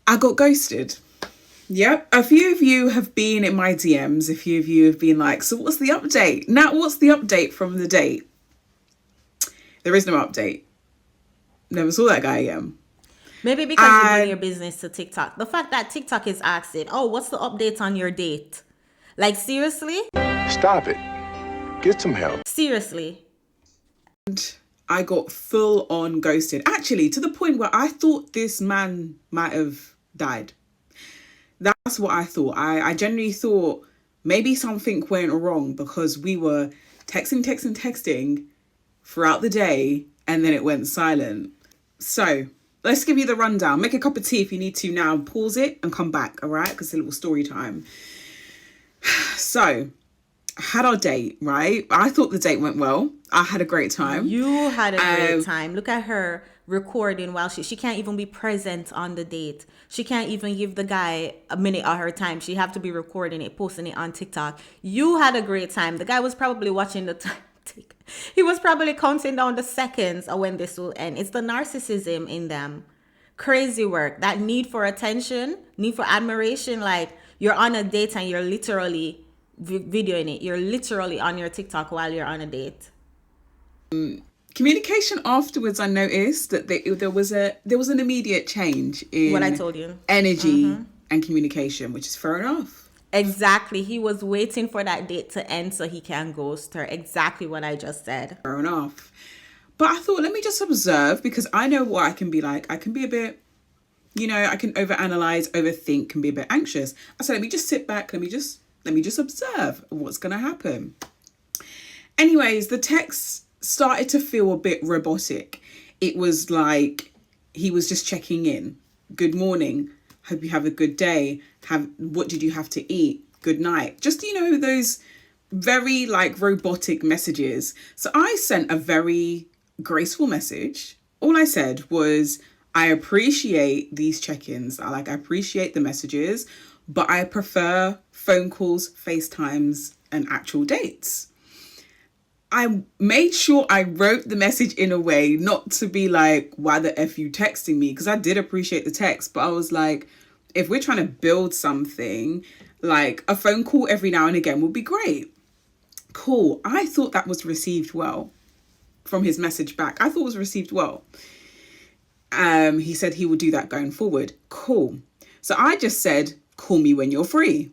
I got ghosted. Yep. A few of you have been in my DMs. A few of you have been like, so what's the update? Now, what's the update from the date? There is no update. Never saw that guy again. Maybe because you bring your And business to TikTok. The fact that TikTok is asking, oh, what's the update on your date? Like, seriously? Stop it. Get some help. Seriously. I got full on ghosted. Actually, to the point where I thought this man might have died. That's what I thought. I genuinely thought maybe something went wrong because we were texting throughout the day and then it went silent. So let's give you the rundown. Make a cup of tea if you need to now. Pause it and come back, all right? Because it's a little story time. So had our date, right? I thought the date went well. I had a great time. You had a great time. Look at her recording while she can't even be present on the date. She can't even give the guy a minute of her time. She have to be recording it, posting it on TikTok. You had a great time. The guy was probably watching the time. He was probably counting down the seconds of when this will end. It's the narcissism in them. Crazy work. That need for attention, need for admiration. Like, you're on a date and you're literally videoing it. You're literally on your TikTok while you're on a date. Communication afterwards, I noticed that there was an immediate change in What I told you. energy and communication, which is fair enough. Exactly. He was waiting for that date to end so he can ghost her. Exactly what I just said. Fair enough. But I thought, let me just observe, because I know what I can be like. I can be a bit, I can overanalyze, overthink, can be a bit anxious. I said, let me just sit back. Let me just observe what's going to happen. Anyways, the text started to feel a bit robotic. It was like he was just checking in. Good morning. Hope you have a good day. What did you have to eat? Good night. Just, those very like robotic messages. So I sent a very graceful message. All I said was, I appreciate these check-ins. I appreciate the messages, but I prefer phone calls, FaceTimes, and actual dates. I made sure I wrote the message in a way not to be like, why the F you texting me? Because I did appreciate the text, but I was like, if we're trying to build something, like a phone call every now and again would be great. Cool. I thought that was received well from his message back. I thought it was received well. He said he would do that going forward. Cool. So I just said, call me when you're free.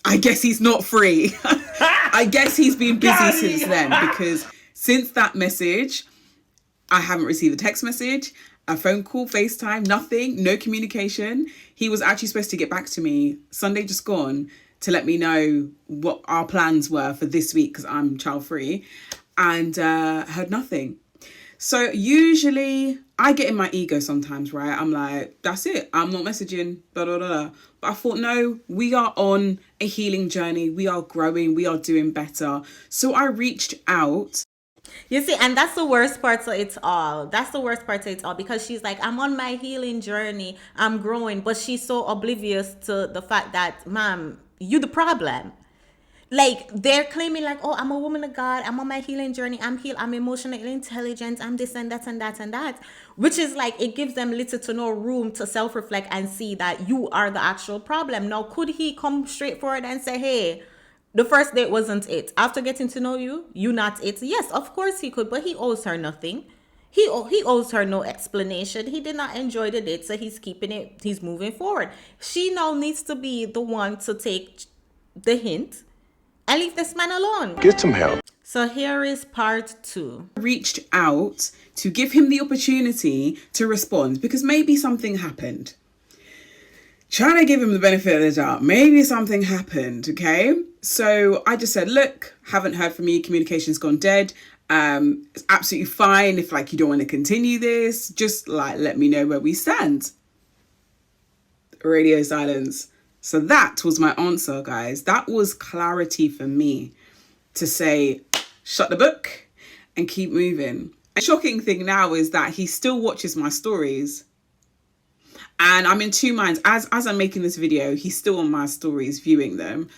I guess he's not free. I guess he's been busy since then, because since that message, I haven't received a text message, a phone call, FaceTime, nothing, no communication. He was actually supposed to get back to me Sunday just gone to let me know what our plans were for this week, because I'm child free, and heard nothing. So usually I get in my ego sometimes, right? I'm like, that's it. I'm not messaging, blah, blah, blah. But I thought, no, we are on a healing journey. We are growing. We are doing better. So I reached out. You see, and that's the worst part of it all. That's the worst part of it all, because she's like, I'm on my healing journey. I'm growing. But she's so oblivious to the fact that, ma'am, you the problem. Like, they're claiming like, oh, I'm a woman of God, I'm on my healing journey, I'm healed, I'm emotionally intelligent, I'm this and that and that and that, which is like, it gives them little to no room to self-reflect and see that you are the actual problem. Now, could he come straight forward and say, hey, the first date wasn't it, after getting to know you, you not it? Yes, of course he could, but he owes her nothing. He owes her no explanation. He did not enjoy the date, so he's keeping it, he's moving forward. She now needs to be the one to take the hint and leave this man alone. Get some help. So here is part 2. Reached out to give him the opportunity to respond, because maybe something happened. Trying to give him the benefit of the doubt. Maybe something happened, okay? So I just said, look, haven't heard from you. Communication's gone dead. It's absolutely fine if you don't want to continue this. Just let me know where we stand. Radio silence. So that was my answer, guys. That was clarity for me to say, shut the book and keep moving. The shocking thing now is that he still watches my stories. And I'm in two minds. As I'm making this video, he's still on my stories, viewing them.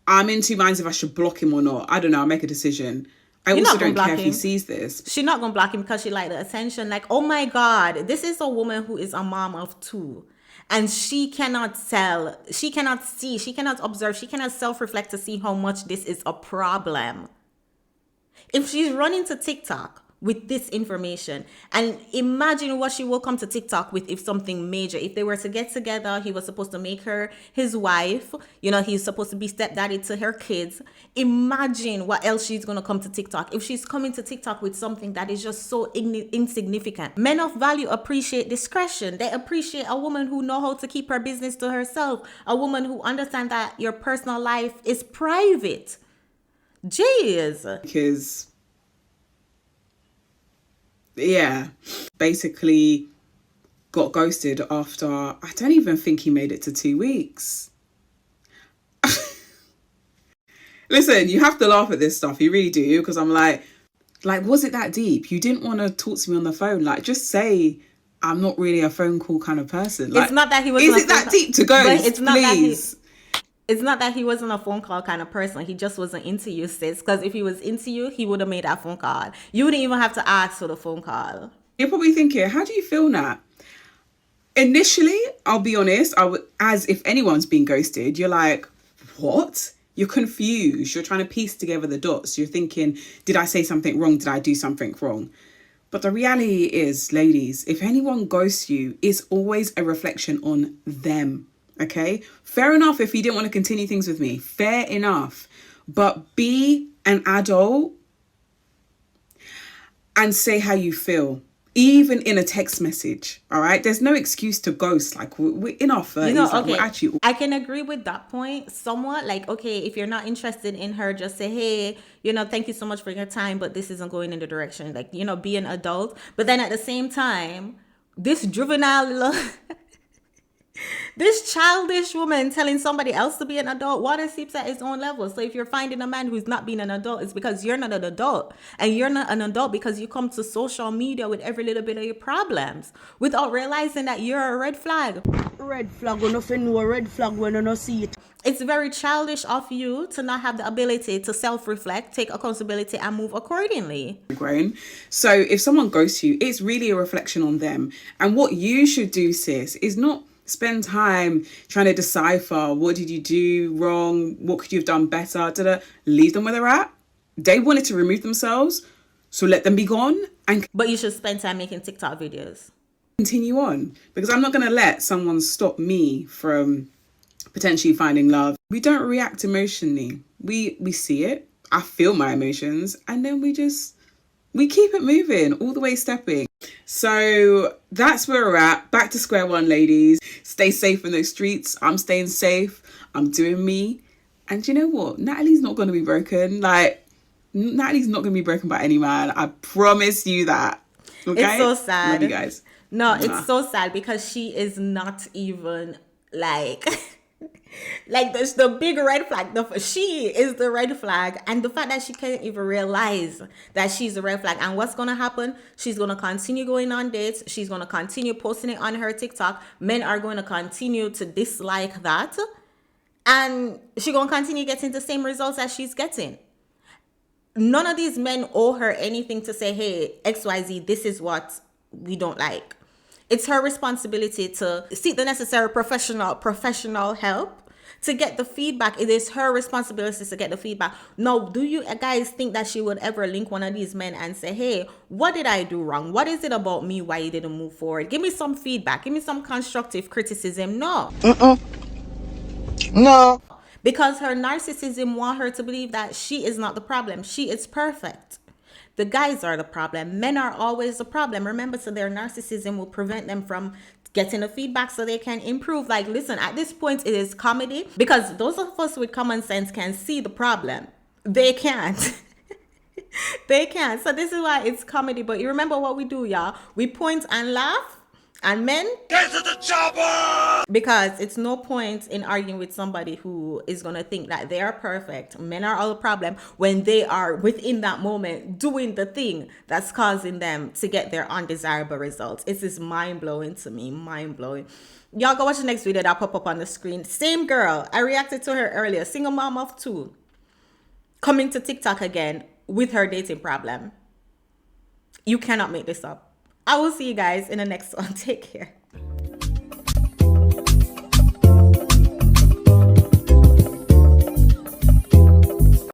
I'm in two minds if I should block him or not. I don't know. I'll make a decision. I You're also not gonna don't care block if he him. sees this. She's not gonna block him because she like the attention. Like, oh my God, this is a woman who is a mom of two. And she cannot tell, she cannot see, she cannot observe, she cannot self-reflect to see how much this is a problem. If she's running to TikTok with this information, and imagine what she will come to TikTok with if something major, if they were to get together, he was supposed to make her his wife, you know, he's supposed to be stepdaddy to her kids. Imagine what else she's going to come to TikTok. If she's coming to TikTok with something that is just so insignificant. Men of value appreciate discretion. They appreciate a woman who know how to keep her business to herself, a woman who understands that your personal life is private. Jeez. Because, yeah, basically got ghosted after, I don't even think he made it to 2 weeks. Listen, you have to laugh at this stuff. You really do. Because I'm like, was it that deep? You didn't want to talk to me on the phone. Like, just say, I'm not really a phone call kind of person. Like, it's not that he was. Is it that deep to ghost? But it's not please. that it's not that he wasn't a phone call kind of person. He just wasn't into you, sis. Because if he was into you, he would have made that phone call. You wouldn't even have to ask for the phone call. You're probably thinking, how do you feel now? Initially, I'll be honest, as if anyone's been ghosted, you're like, what? You're confused. You're trying to piece together the dots. You're thinking, did I say something wrong? Did I do something wrong? But the reality is, ladies, if anyone ghosts you, it's always a reflection on them. Okay, fair enough if you didn't want to continue things with me, fair enough, but be an adult and say how you feel, even in a text message. All right, there's no excuse to ghost. Like, we're in our 30s, You know, like, okay, we're actually... I can agree with that point somewhat. Like, okay, if you're not interested in her, just say, hey, you know, thank you so much for your time, but this isn't going in the direction, like, you know, be an adult. But then at the same time, this juvenile this childish woman telling somebody else to be an adult, water seeps at its own level. So if you're finding a man who's not being an adult, it's because you're not an adult. And you're not an adult because you come to social media with every little bit of your problems without realizing that you're a red flag. Red flag, when nothing know a red flag when you don't see it. It's very childish of you to not have the ability to self-reflect, take accountability, and move accordingly. Grown. So if someone ghosts you, it's really a reflection on them. And what you should do, sis, is not spend time trying to decipher what did you do wrong, what could you have done better. Leave them where they're at. They wanted to remove themselves, so let them be gone and But you should spend time making TikTok videos. continue on, because I'm not going to let someone stop me from potentially finding love. We don't react emotionally. We see it. I feel my emotions, and then we keep it moving, all the way stepping. So that's where we're at. Back to square one, ladies. Stay safe in those streets. I'm staying safe. I'm doing me. And you know what? Natalie's not going to be broken. Like, Natalie's not going to be broken by any man. I promise you that. Okay? It's so sad. Love you guys. No, it's so sad because she is not even like... like there's the big red flag. She is the red flag, and the fact that she can't even realize that she's the red flag. And what's gonna happen? She's gonna continue going on dates. She's gonna continue posting it on her TikTok. Men are going to continue to dislike that, and she's gonna continue getting the same results as she's getting. None of these men owe her anything to say, hey, XYZ, this is what we don't like. It's her responsibility to seek the necessary professional help to get the feedback. It is her responsibility to get the feedback. Now, do you guys think that she would ever link one of these men and say, hey, what did I do wrong? What is it about me why you didn't move forward? Give me some feedback. Give me some constructive criticism. No. No. Because her narcissism want her to believe that she is not the problem. She is perfect. The guys are the problem. Men are always the problem. Remember, so their narcissism will prevent them from getting the feedback so they can improve. Like, listen, at this point, it is comedy because those of us with common sense can see the problem. They can't. They can't. So this is why it's comedy. But you remember what we do, y'all? We point and laugh. And men, get to the chopper! Because it's no point in arguing with somebody who is going to think that they are perfect. Men are all the problem when they are within that moment doing the thing that's causing them to get their undesirable results. It's just mind-blowing to me, mind-blowing. Y'all go watch the next video that pop up on the screen. Same girl. I reacted to her earlier. Single mom of two. Coming to TikTok again. with her dating problem. You cannot make this up. I will see you guys in the next one. Take care.